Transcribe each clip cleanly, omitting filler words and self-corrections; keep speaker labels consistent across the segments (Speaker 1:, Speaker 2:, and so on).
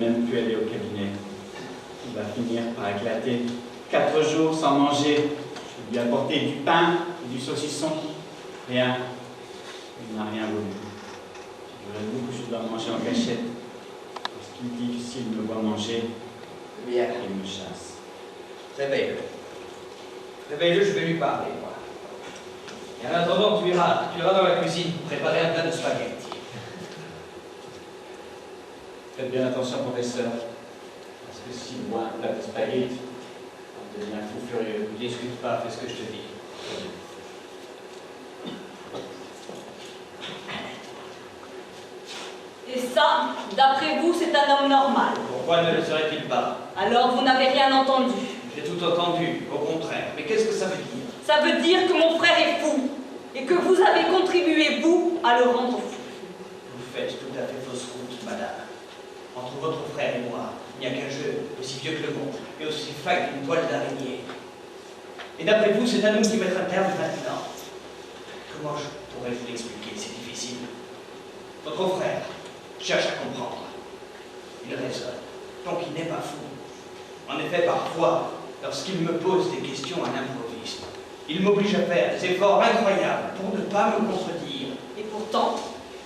Speaker 1: même plus aller au cabinet. Il va finir par éclater. 4 jours sans manger. Je lui ai apporté du pain et du saucisson. Rien. Il n'a rien voulu. Je voudrais beaucoup que je dois manger en cachette. Parce qu'il dit que s'il me voit manger,
Speaker 2: Bien.
Speaker 1: il me chasse.
Speaker 2: Réveille-le. Réveille-le, je vais lui parler, moi. Et en attendant, tu iras dans la cuisine pour préparer un plat de spaghetti.
Speaker 1: Faites bien attention, professeur. Parce que s'il voit un plat de spaghetti, on devient fou furieux.
Speaker 2: Ne discute pas, fais ce que je te dis.
Speaker 3: Et ça, d'après vous, c'est un homme normal.
Speaker 2: Pourquoi ne le serait-il pas?
Speaker 3: Alors vous n'avez rien entendu.
Speaker 2: J'ai tout entendu, au contraire. Mais qu'est-ce que ça veut dire?
Speaker 3: Ça veut dire que mon frère est fou. Et que vous avez contribué, vous, à le rendre fou.
Speaker 2: Vous faites tout à fait fausse route, madame. Entre votre frère et moi, il n'y a qu'un jeu, aussi vieux que le monde, et aussi vague qu'une toile d'araignée. Et d'après vous, c'est à nous d'y mettre un terme maintenant. Comment je pourrais vous l'expliquer? C'est difficile. Votre frère cherche à comprendre. Il raisonne, donc il n'est pas fou. En effet, parfois, lorsqu'il me pose des questions à l'improviste, il m'oblige à faire des efforts incroyables pour ne pas me contredire.
Speaker 3: Et pourtant,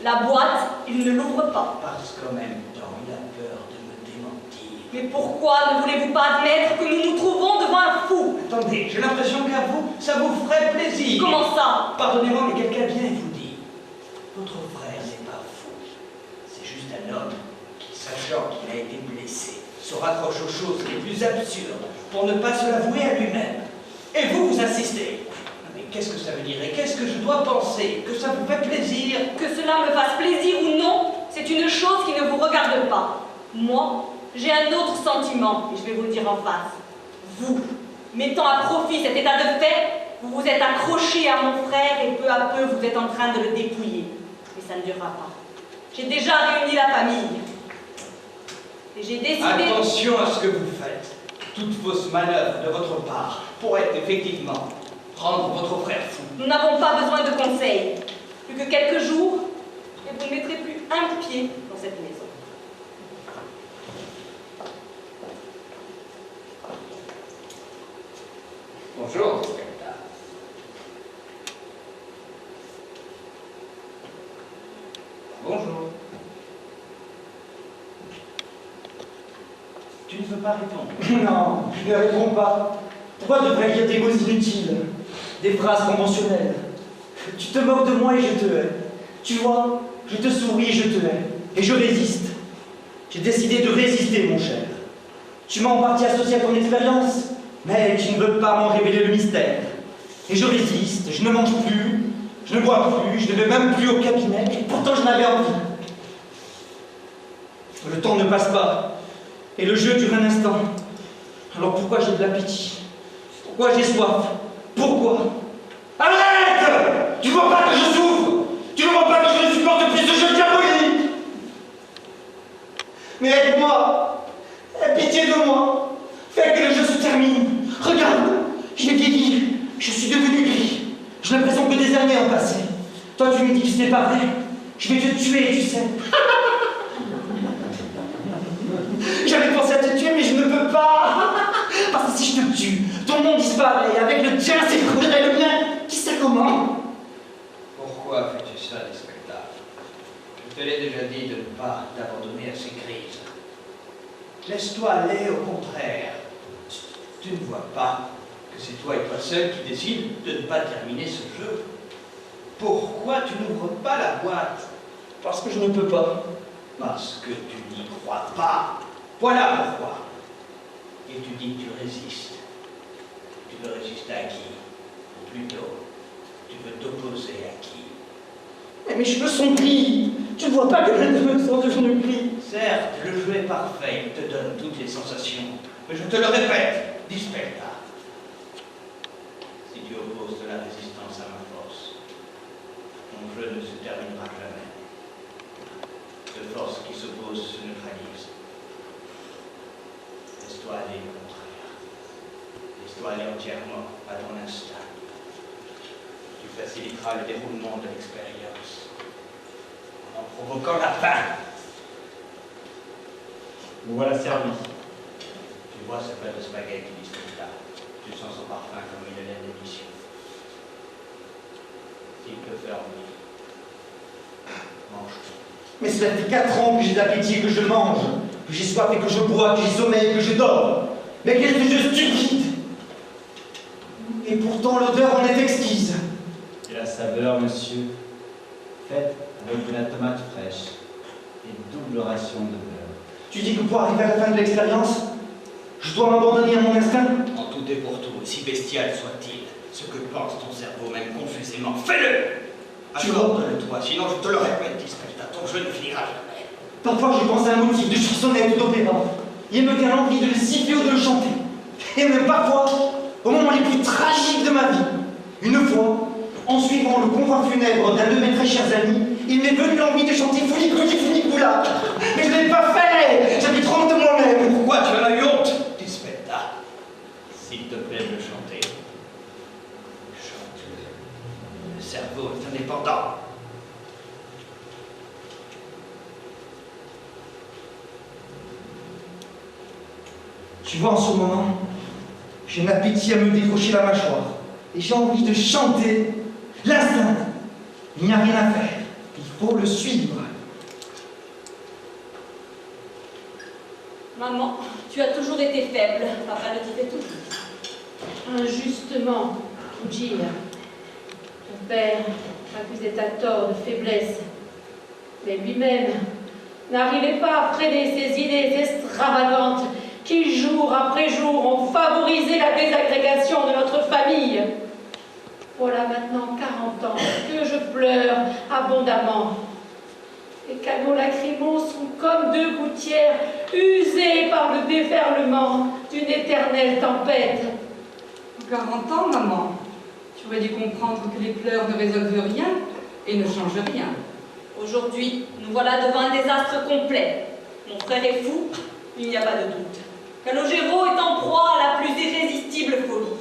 Speaker 3: la boîte, il ne l'ouvre pas.
Speaker 2: Parce qu'en même temps, il a peur de me démentir.
Speaker 3: Mais pourquoi ne voulez-vous pas admettre que nous nous trouvons devant un fou?
Speaker 2: Attendez, j'ai l'impression qu'à vous, ça vous ferait plaisir.
Speaker 3: Comment ça?
Speaker 2: Pardonnez-moi, mais quelqu'un vient et vous dit, votre frère n'est pas fou. C'est juste un homme qui, sachant qu'il a été blessé, se raccroche aux choses les plus absurdes pour ne pas se l'avouer à lui-même. Et vous, vous insistez. Mais qu'est-ce que ça veut dire? Et qu'est-ce que je dois penser? Que ça vous fait plaisir?
Speaker 3: Que cela me fasse plaisir ou non, c'est une chose qui ne vous regarde pas. Moi, j'ai un autre sentiment, et je vais vous le dire en face. Vous, mettant à profit cet état de fait, vous vous êtes accroché à mon frère et peu à peu vous êtes en train de le dépouiller. Mais ça ne durera pas. J'ai déjà réuni la famille. Et j'ai décidé...
Speaker 2: Attention à ce que vous faites. Toute fausse manœuvre de votre part pourrait effectivement rendre votre frère fou.
Speaker 3: Nous n'avons pas besoin de conseils. Plus que quelques jours, et vous ne mettrez plus un pied dans cette maison.
Speaker 2: Bonjour, inspecteur. Bonjour. Tu ne veux pas répondre?
Speaker 4: Non, je ne réponds pas. Pourquoi devrais-je dire des mots inutiles? Des phrases conventionnelles? Tu te moques de moi et je te hais. Tu vois, je te souris et je te hais. Et je résiste. J'ai décidé de résister, mon cher. Tu m'as en partie associé à ton expérience, mais tu ne veux pas m'en révéler le mystère. Et je résiste, je ne mange plus, je ne bois plus, je ne vais même plus au cabinet, et pourtant je n'avais envie. Le temps ne passe pas, et le jeu dure un instant. Alors pourquoi j'ai de l'appétit? Pourquoi j'ai soif? Pourquoi? Arrête! Tu vois pas que je souffre? Tu ne vois pas que je ne supporte plus ce jeu diabolique? Mais aide-moi! Aie pitié de moi! Fais que le jeu se termine! Regarde! J'ai vieilli! Je suis devenu gris! J'ai l'impression que des années ont passé! Toi tu me dis que ce n'est pas vrai! Je vais te tuer, tu sais! J'avais pensé à te tuer, mais je ne peux pas! Parce que si je te tue, ton nom disparaît, et avec le tien s'écroulerait le mien! Qui sait comment?
Speaker 2: Pourquoi fais-tu ça, inspecteur? Je te l'ai déjà dit de ne pas t'abandonner à ces crises. Laisse-toi aller, au contraire. Tu ne vois pas que c'est toi et toi seul qui décides de ne pas terminer ce jeu. Pourquoi tu n'ouvres pas la boîte?
Speaker 4: Parce que je ne peux pas.
Speaker 2: Parce que tu n'y crois pas. Voilà pourquoi. Et tu dis que tu résistes. Tu veux résister à qui? Ou plutôt, tu veux t'opposer à qui?
Speaker 4: Mais mes cheveux sont gris! Tu ne vois pas que je me sens devenu gris?
Speaker 2: Certes, le jeu est parfait, il te donne toutes les sensations. Mais je te le répète, Dispelta. Si tu opposes de la résistance à ma force, ton jeu ne se terminera jamais. De force qui s'oppose se neutralise. Laisse-toi aller, au contraire. Laisse-toi aller entièrement à ton instinct. Tu faciliteras le déroulement de l'expérience en provoquant la faim.
Speaker 1: Vous voilà servi.
Speaker 2: Tu vois ce plat de spaghetti là. Tu sens son parfum comme il a l'air délicieux. S'il te fait envie, mange-le.
Speaker 4: Mais cela fait 4 ans que j'ai d'appétit, que je mange, que j'ai soif et que je bois, que j'ai sommeil, que je dors. Mais quel est ce jeu stupide! Et pourtant l'odeur en est exquise.
Speaker 1: Et la saveur, monsieur, faite avec de la tomate fraîche et double ration de beurre.
Speaker 4: Tu dis que pour arriver à la fin de l'expérience, je dois m'abandonner à mon instinct?
Speaker 2: En tout et pour tout, aussi bestial soit-il, ce que pense ton cerveau, même confusément, fais-le!
Speaker 4: Tu vois.
Speaker 2: Accorde-le-toi, sinon je te le répète, Dispelta, ton jeu ne finira jamais.
Speaker 4: Parfois je pense à un motif de chansonnette ou d'opéra. Il me vient l'envie de le siffler ou de le chanter. Et même parfois, au moment les plus tragiques de ma vie, une fois, en suivant le convoi funèbre d'un de mes très chers amis, il m'est venu l'envie de chanter Funicula. Mais je ne l'ai pas fait! J'avais trop honte de moi-même.
Speaker 2: Pourquoi tu en as eu honte, Dispelta? S'il te plaît de le chanter. Chante-le. Le cerveau est indépendant.
Speaker 4: Tu vois, en ce moment, j'ai un appétit à me décrocher la mâchoire. Et j'ai envie de chanter l'instinct. Il n'y a rien à faire. Il faut le suivre.
Speaker 3: Maman, tu as toujours été faible. Papa le disait toujours.
Speaker 5: Injustement, Ujir. Ton père accusait à tort de faiblesse. Mais lui-même n'arrivait pas à freiner ces idées extravagantes qui, jour après jour, ont favorisé la désagrégation de notre famille. Voilà maintenant 40 ans que je pleure abondamment. Les canaux lacrymaux sont comme deux gouttières usées par le déferlement d'une éternelle tempête.
Speaker 6: 40 ans, maman. Tu aurais dû comprendre que les pleurs ne résolvent rien et ne changent rien.
Speaker 3: Aujourd'hui, nous voilà devant un désastre complet. Mon frère est fou, il n'y a pas de doute. Calogero est en proie à la plus irrésistible folie.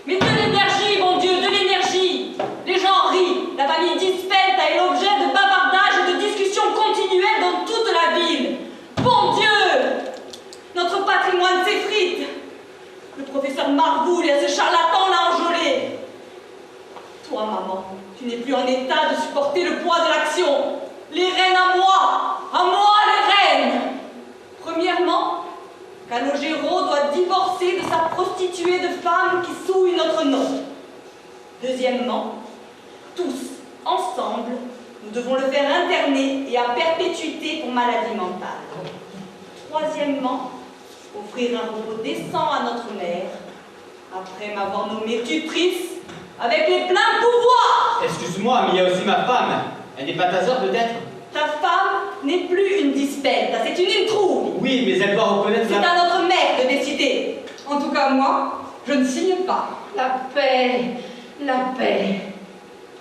Speaker 3: Mais de l'énergie, mon Dieu, de l'énergie! Les gens rient, la famille Dispelta est l'objet de bavardages et de discussions continuelles dans toute la ville. Bon Dieu! Notre patrimoine s'effrite. Le professeur Marboul et ce charlatan l'a enjolé. Toi, maman, tu n'es plus en état de supporter le poids de l'action. Les reines à moi les reines! Premièrement, Calogero doit divorcer de sa prostituée de femme qui souille notre nom. Deuxièmement, tous, ensemble, nous devons le faire interner et à perpétuité pour maladie mentale. Troisièmement, offrir un repos décent à notre mère, après m'avoir nommée tutrice, avec les pleins pouvoirs.
Speaker 1: Excuse-moi, mais il y a aussi ma femme. Elle n'est pas ta sœur, peut-être?
Speaker 3: Ta femme n'est plus une Dispelta, c'est une introuille.
Speaker 1: Oui, mais elle doit reconnaître
Speaker 3: C'est à notre mère de décider.
Speaker 6: En tout cas, moi, je ne signe pas.
Speaker 5: La paix, la paix.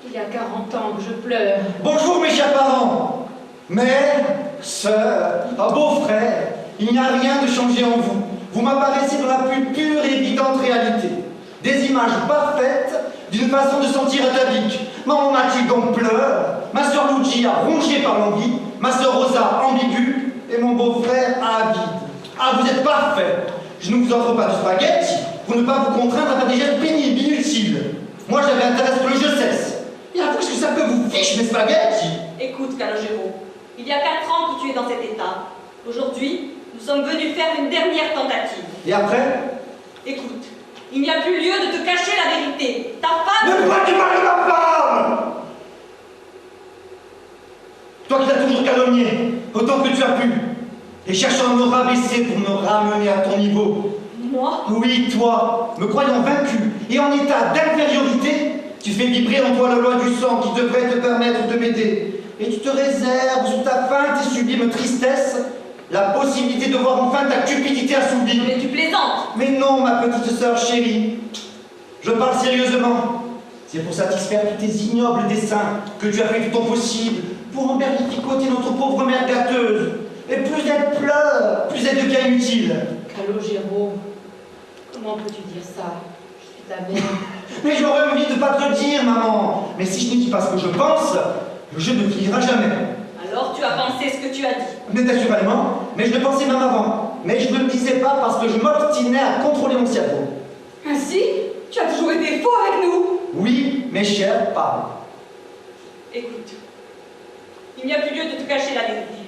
Speaker 5: Il y a 40 ans que je pleure.
Speaker 4: Bonjour mes chers parents, mère, sœur, beau-frère, il n'y a rien de changé en vous. Vous m'apparaissez dans la plus pure et évidente réalité. Des images parfaites d'une façon de sentir atavique. Maman Mathilde en pleure, ma sœur Lucia rongée par l'envie, ma sœur Rosa ambiguë et mon beau-frère avide. Ah, vous êtes parfait. Je ne vous offre pas de spaghetti pour ne pas vous contraindre à faire des gestes pénibles, inutiles. Moi j'avais intérêt à ce que le jeu cesse. Et à vous, est-ce que ça peut vous fiche mes spaghettis?
Speaker 3: Écoute, Calogero, il y a 4 ans que tu es dans cet état. Aujourd'hui, nous sommes venus faire une dernière tentative.
Speaker 4: Et après?
Speaker 3: Écoute, il n'y a plus lieu de te cacher la vérité. Ta femme...
Speaker 4: Ne pas mal de ma femme! Toi qui l'as toujours calomnié, autant que tu as pu, et cherchant à me rabaisser pour me ramener à ton niveau.
Speaker 3: Moi?
Speaker 4: Oui, toi, me croyant vaincu et en état d'infériorité, tu fais vibrer en toi la loi du sang qui devrait te permettre de m'aider. Et tu te réserves sous ta feinte et sublime tristesse la possibilité de voir enfin ta cupidité assouvie.
Speaker 3: Mais tu plaisantes.
Speaker 4: Mais non, ma petite sœur chérie, je parle sérieusement. C'est pour satisfaire tous tes ignobles desseins que tu as fait tout ton possible pour emberlificoter notre pauvre mère gâteuse. Et plus elle pleure, plus elle devient inutile.
Speaker 5: Calogero, comment peux-tu dire ça? Je suis ta mère.
Speaker 4: Mais j'aurais envie de ne pas te le dire, maman. Mais si je ne dis pas ce que je pense, le jeu ne finira jamais.
Speaker 3: Alors tu as pensé ce que tu as dit.
Speaker 4: Mais naturellement, mais je le pensais même avant. Mais je ne le disais pas parce que je m'obstinais à contrôler mon cerveau.
Speaker 6: Ainsi, tu as toujours été faux avec nous.
Speaker 4: Oui, mes chers parents.
Speaker 3: Écoute, il n'y a plus lieu de te cacher la vérité.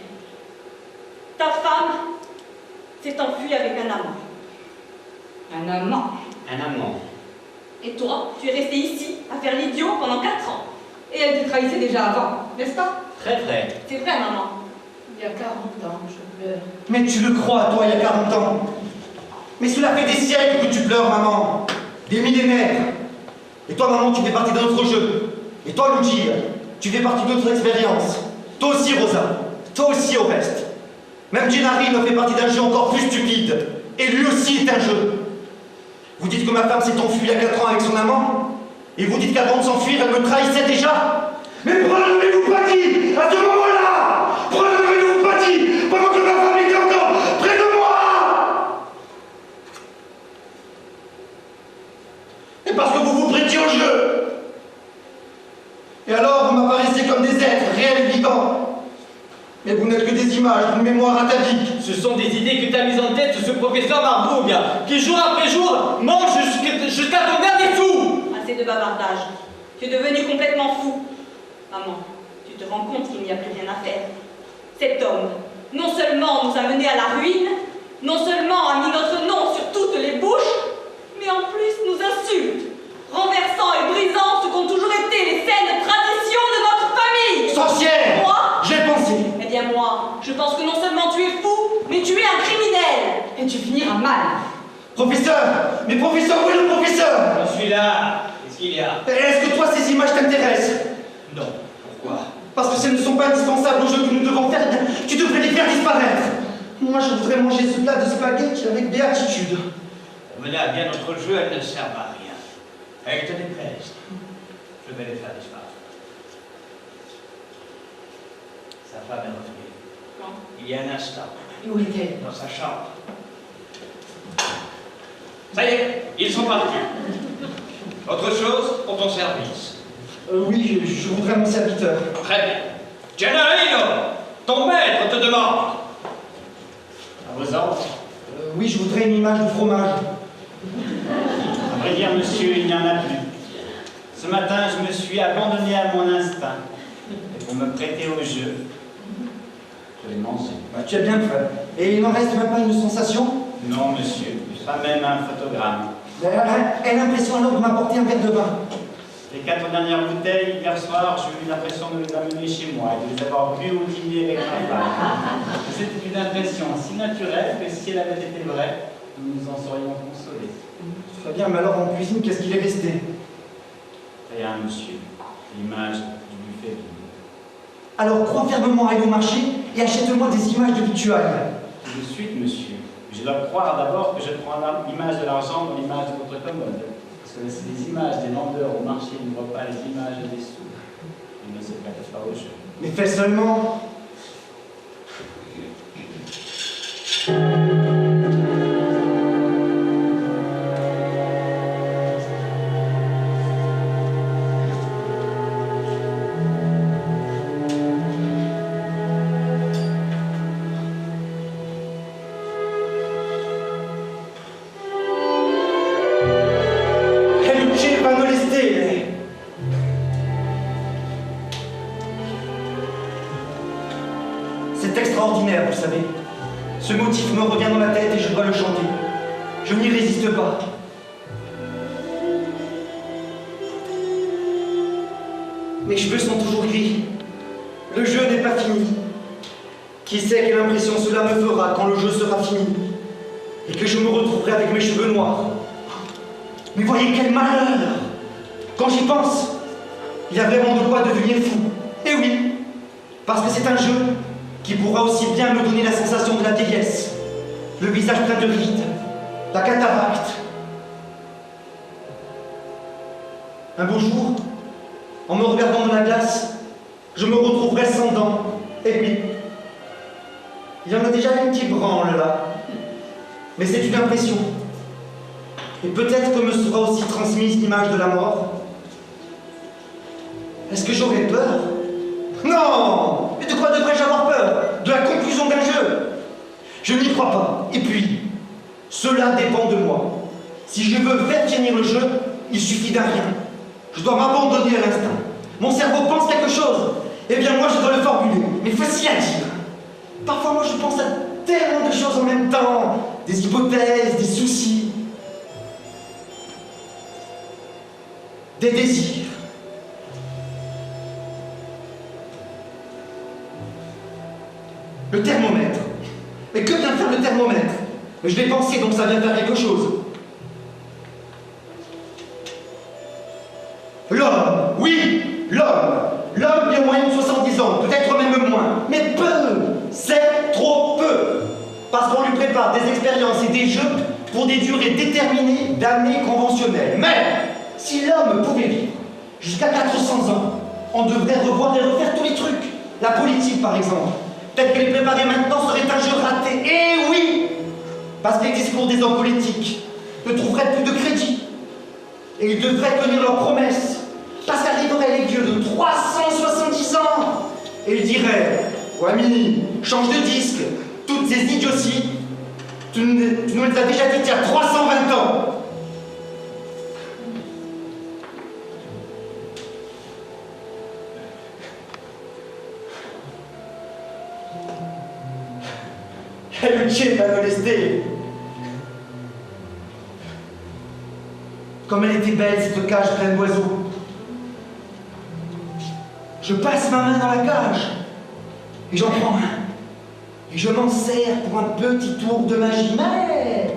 Speaker 3: Ta femme s'est enfuie avec un amant.
Speaker 6: Un amant.
Speaker 1: Un amant.
Speaker 3: Et toi, tu es resté ici à faire l'idiot pendant 4 ans.
Speaker 6: Et elle te trahissait déjà avant, n'est-ce pas?
Speaker 1: Très vrai.
Speaker 3: C'est vrai, maman.
Speaker 5: Il y a 40 ans, je pleure.
Speaker 4: Mais tu le crois, toi, il y a 40 ans. Mais cela fait des siècles que tu pleures, maman. Des millénaires. Et toi, maman, tu fais partie d'un autre jeu. Et toi, Luigi, tu fais partie d'autres expériences. Toi aussi, Rosa. Toi aussi, au reste. Même Gennaro fait partie d'un jeu encore plus stupide. Et lui aussi est un jeu. Vous dites que ma femme s'est enfuie il y a 4 ans avec son amant. Et vous dites qu'avant de s'enfuir, elle me trahissait déjà. Mais pourquoi ne m'avez-vous pas dit à ce moment-là? Pourquoi ne m'avez-vous pas dit pendant que ma femme était encore près de moi? Et parce que vous vous prêtiez au jeu. Et alors, vous m'apparaissez comme des êtres réels et vivants. Mais vous n'êtes que des images d'une mémoire atavique.
Speaker 2: Ce sont des idées que t'as mises en tête, ce professeur Marbourg, qui jour après jour mange jusqu'à ton dernier sou.
Speaker 3: Assez de bavardage. Tu es devenu complètement fou. Maman, tu te rends compte qu'il n'y a plus rien à faire. Cet homme, non seulement nous a menés à la ruine, non seulement a mis notre nom sur toutes les bouches, mais en plus nous insulte, renversant et brisant ce qu'ont toujours été les saines traditions de notre famille.
Speaker 4: Sorcière!
Speaker 3: Moi?
Speaker 4: J'ai pensé.
Speaker 3: Eh bien moi, je pense que non seulement tu es fou, mais tu es un criminel.
Speaker 6: Et tu finiras mal.
Speaker 4: Professeur! Mais professeur, où est le professeur?
Speaker 2: Je suis là. Qu'est-ce qu'il y a?
Speaker 4: Est-ce que toi, ces images t'intéressent?
Speaker 2: Non. Pourquoi?
Speaker 4: Parce que si elles ne sont pas indispensables au jeu que nous devons faire, tu devrais les faire disparaître. Moi, je voudrais manger ce plat de spaghetti avec béatitude.
Speaker 2: Mener à bien notre jeu, elles ne servent à rien. Elles te déplaisent. Je vais les faire disparaître. Sa femme est revenue.
Speaker 3: Quand?
Speaker 2: Il y a un instant.
Speaker 5: Et où est-elle?
Speaker 2: Dans sa chambre. Ça y est, ils sont partis. Autre chose pour ton service.
Speaker 4: Oui, je voudrais mon serviteur.
Speaker 2: Très bien. Gennaro, ton maître te demande.
Speaker 1: À vos ordres.
Speaker 4: Oui, je voudrais une image de fromage.
Speaker 1: À vrai dire, monsieur, il n'y en a plus. Ce matin, je me suis abandonné à mon instinct. Et pour me prêter au jeu, je l'ai mangé.
Speaker 4: Bah, tu as bien fait. Et il n'en reste même pas une sensation?
Speaker 1: Non, monsieur, pas même un photogramme.
Speaker 4: Elle a l'impression alors de m'apporter un verre de vin.
Speaker 1: Les 4 dernières bouteilles, hier soir, j'ai eu l'impression de les amener chez moi et de les avoir bu au dîner avec ma femme. C'était une impression si naturelle que si elle avait été vraie, nous nous en serions consolés.
Speaker 4: Très bien, mais alors en cuisine, qu'est-ce qu'il est resté?
Speaker 1: Rien, monsieur. L'image du buffet vide.
Speaker 4: Alors crois fermement à aller au marché et achète-moi des images de victuailles.
Speaker 1: Tout de suite, monsieur. Je dois croire d'abord que je prends l'image de l'argent dans l'image de votre commode. Parce que c'est les images des vendeurs au marché ne voient pas les images des sous. Ils ne se prêtent pas au jeu.
Speaker 4: Mais fais seulement. C'est extraordinaire, vous savez. Ce motif me revient dans la tête et je dois le chanter. Je n'y résiste pas. Mes cheveux sont toujours gris. Le jeu n'est pas fini. Qui sait quelle impression cela me fera quand le jeu sera fini et que je me retrouverai avec mes cheveux noirs. Mais voyez quel malheur! Quand j'y pense, il y a vraiment de quoi devenir fou. Et oui, parce que c'est un jeu qui pourra aussi bien me donner la sensation de la vieillesse, le visage plein de rides, la cataracte. Un beau jour, en me regardant dans la glace, je me retrouverai sans dents. Et oui, il y en a déjà une petite branle là, mais c'est une impression. Et peut-être que me sera aussi transmise l'image de la mort. Est-ce que j'aurais peur? Non! Mais de quoi devrais-je Je n'y crois pas. Et puis, cela dépend de moi. Si je veux faire tenir le jeu, il suffit d'un rien. Je dois m'abandonner à l'instinct. Mon cerveau pense quelque chose. Eh bien, moi, je dois le formuler. Mais facile à dire. Parfois, moi, je pense à tellement de choses en même temps. Des hypothèses, des soucis. Des désirs. Le thermomètre. Mais que vient faire le thermomètre? Mais je l'ai pensé, donc ça vient faire quelque chose. L'homme, oui, l'homme. L'homme vit en moyenne 70 ans, peut-être même moins. Mais peu, c'est trop peu. Parce qu'on lui prépare des expériences et des jeux pour des durées déterminées d'années conventionnelles. Mais, si l'homme pouvait vivre jusqu'à 400 ans, on devrait revoir et refaire tous les trucs. La politique, par exemple. Peut-être qu'elle est préparée maintenant serait un jeu raté. Eh oui! Parce que les discours des hommes politiques ne trouveraient plus de crédit. Et ils devraient tenir leurs promesses. Parce qu'arriveraient les vieux de 370 ans. Et ils diraient, oh ami, change de disque. Toutes ces idioties, tu nous les as déjà dites il y a 320 ans. Luce m'a molesté. Comme elle était belle, cette cage pleine d'oiseaux. Je passe ma main dans la cage et j'en prends un. Et je m'en sers pour un petit tour de magie. Mais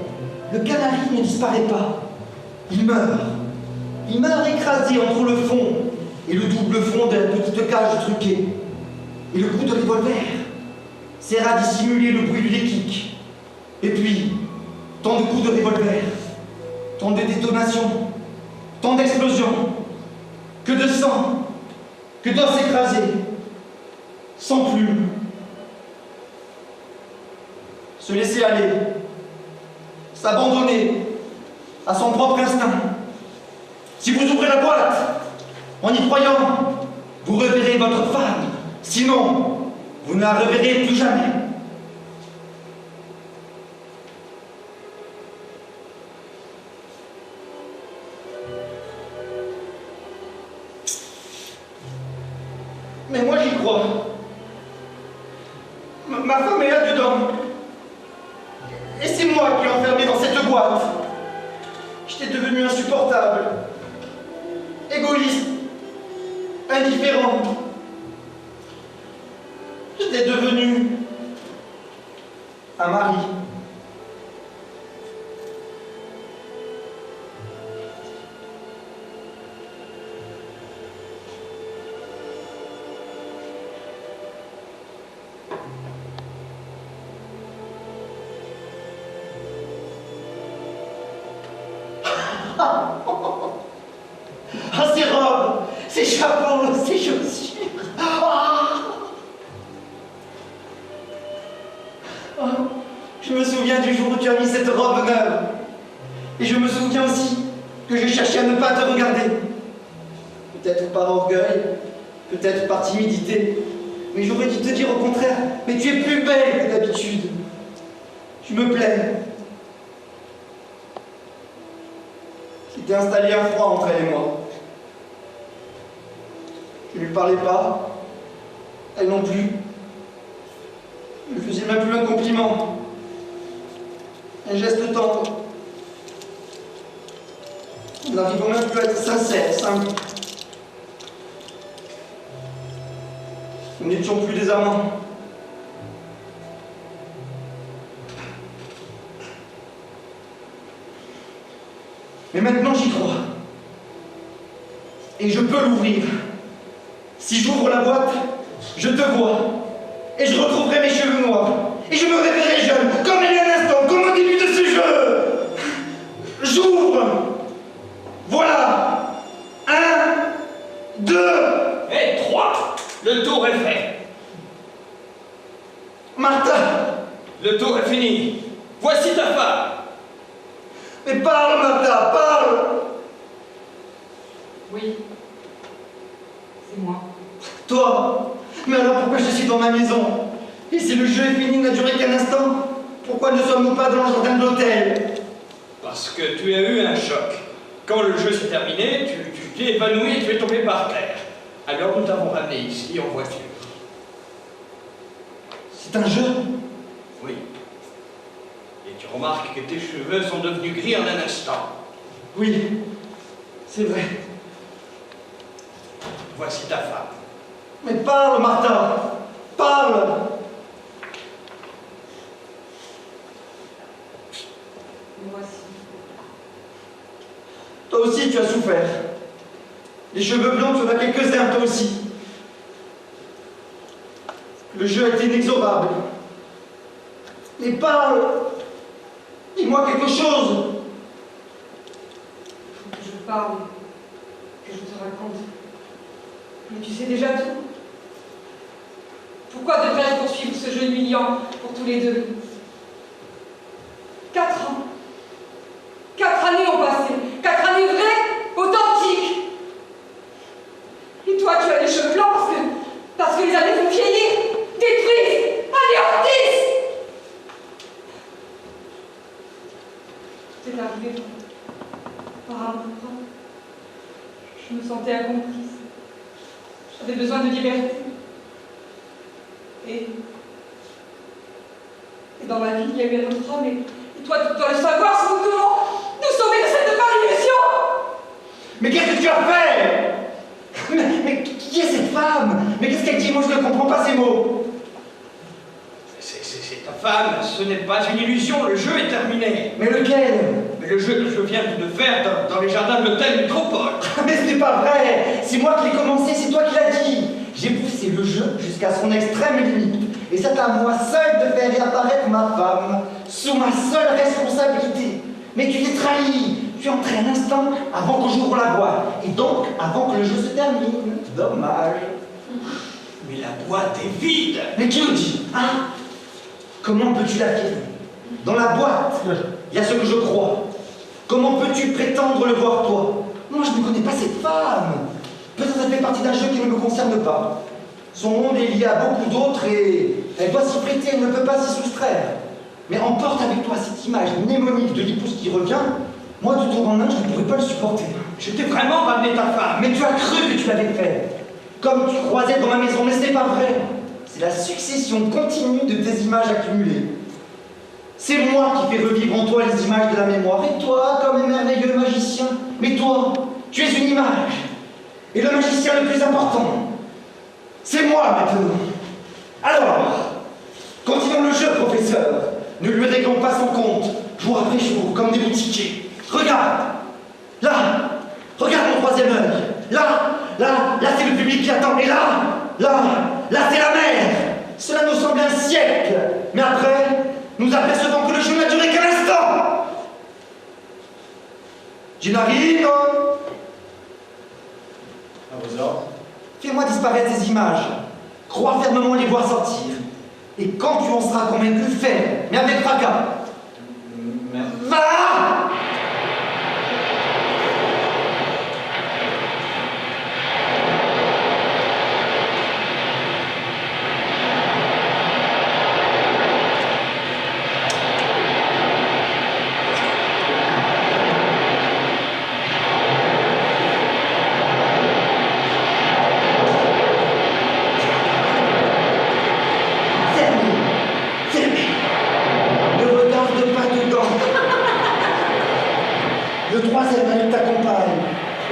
Speaker 4: le canari ne disparaît pas. Il meurt. Il meurt écrasé entre le fond et le double fond de la petite cage truquée. Et le coup de revolver sert à dissimuler le bruit du déclic. Et puis, tant de coups de revolver, tant de détonations, tant d'explosions, que de sang, que d'os écrasés, sans plume. Se laisser aller, s'abandonner à son propre instinct. Si vous ouvrez la boîte, en y croyant, vous reverrez votre femme. Sinon, vous ne la reverrez plus jamais. Mais moi j'y crois. Ma femme est là-dedans. Et c'est moi qui l'ai enfermée dans cette boîte. J'étais devenu insupportable. Égoïste. Indifférent. J'étais devenu un mari. Ah, ces robes, ces chapeaux, ces chaussures. Je me souviens du jour où tu as mis cette robe neuve. Et je me souviens aussi que je cherchais à ne pas te regarder. Peut-être par orgueil, peut-être par timidité. Mais j'aurais dû te dire au contraire, mais tu es plus belle que d'habitude. Tu me plais. S'était installé un froid entre elle et moi. Je ne lui parlais pas, elle non plus. Je ne faisais même plus un compliment. Un geste tendre. Nous n'arrivons même plus à être sincères, simples. Nous n'étions plus des amants. Mais maintenant j'y crois. Et je peux l'ouvrir. Si j'ouvre la boîte, je te vois. Et je retrouverai mes cheveux noirs. Et je me réveillerai jeune, comme il y a un instant, comme au début de ce jeu. J'ouvre. Voilà. 1, 2.
Speaker 2: Et 3. Le tour est fait.
Speaker 4: Martha.
Speaker 2: Le tour est fini. Voici ta femme.
Speaker 4: Mais parle, Martha, parle.
Speaker 6: Oui. C'est moi.
Speaker 4: Toi. Mais alors pourquoi je suis dans ma maison? Et si le jeu est fini, n'a duré qu'un instant? ne sommes-nous pas dans le jardin de l'hôtel?
Speaker 2: Parce que tu as eu un choc. Quand le jeu s'est terminé, tu t'es évanoui et tu es tombé par terre. Alors nous t'avons ramené ici en voiture.
Speaker 4: C'est un jeu?
Speaker 2: Oui. Et tu remarques que tes cheveux sont devenus gris en un instant.
Speaker 4: Oui, c'est vrai.
Speaker 2: Voici ta femme.
Speaker 4: Mais parle, Martha! Parle!
Speaker 6: Moi aussi.
Speaker 4: Toi aussi, tu as souffert. Les cheveux blancs, tu en as quelques-uns, toi aussi. Le jeu a été inexorable. Mais parle! Dis-moi quelque chose!
Speaker 6: Faut que je parle, que je te raconte. Mais tu sais déjà tout. Pourquoi devrais-je poursuivre ce jeu humiliant pour tous les deux? 4 ans. 4 années ont passé. 4 années vraies, authentiques. Et toi, tu as les cheveux blancs parce que les années vont vieillir, détruisent, anéantissent. Tout est arrivé par amour. Je me sentais incomprise. J'avais besoin de liberté. Et dans ma vie, il y a eu un autre homme, et toi, tu dois le savoir, si nous devons nous sauver de cette folle illusion.
Speaker 4: Mais qu'est-ce que tu as fait? Mais qui est cette femme? Mais qu'est-ce qu'elle dit? Moi, je ne comprends pas ces mots.
Speaker 2: C'est ta femme, ce n'est pas une illusion, le jeu est terminé.
Speaker 4: Mais lequel?
Speaker 2: Mais le jeu que je viens de faire dans les jardins de l'hôtel Métropole.
Speaker 4: Mais ce n'est pas vrai! C'est moi qui l'ai commencé, c'est toi qui l'as dit! J'ai poussé le jeu jusqu'à son extrême limite. Et c'est à moi seul de faire réapparaître ma femme, sous ma seule responsabilité. Mais tu t'es trahi! Tu es entré un instant avant que j'ouvre la boîte. Et donc, avant que le jeu se termine. Dommage.
Speaker 2: Mais la boîte est vide.
Speaker 4: Mais qui le dit? Hein? Comment peux-tu l'affirmer? Dans la boîte, il y a ce que je crois. Comment peux-tu prétendre le voir, toi? Moi, je ne connais pas cette femme. Peut-être qu'elle fait partie d'un jeu qui ne me concerne pas. Son monde est lié à beaucoup d'autres et elle doit s'y prêter, elle ne peut pas s'y soustraire. Mais emporte avec toi cette image mnémonique de l'épouse qui revient. Moi, du jour au lendemain, je ne pourrais pas le supporter.
Speaker 2: Je t'ai vraiment ramené ta femme.
Speaker 4: Mais tu as cru que tu l'avais fait. Comme tu croisais dans ma maison, mais ce n'est pas vrai. C'est la succession continue de tes images accumulées. C'est moi qui fais revivre en toi les images de la mémoire. Et toi, comme un merveilleux magicien, mais toi, tu es une image. Et le magicien le plus important, c'est moi maintenant. Alors, continuons le jeu, professeur. Ne lui réglons pas son compte, jour après jour, comme des boutiquiers. Regarde, là, regarde mon troisième œil. Là, c'est le public qui attend. Et là, c'est la mer. Cela nous semble un siècle. Mais après, nous apercevons que le jeu n'a duré qu'un instant. Gennarino,
Speaker 1: À vos ordres.
Speaker 4: fais-moi disparaître ces images. Crois fermement les voir sortir. Et quand tu en seras convaincu, fais, mais avec fracas. Va! Fermez. Ne regarde pas dedans. Le troisième œil t'accompagne.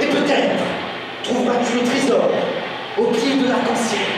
Speaker 4: Et peut-être trouveras-tu le trésor au pied de l'arc-en-ciel.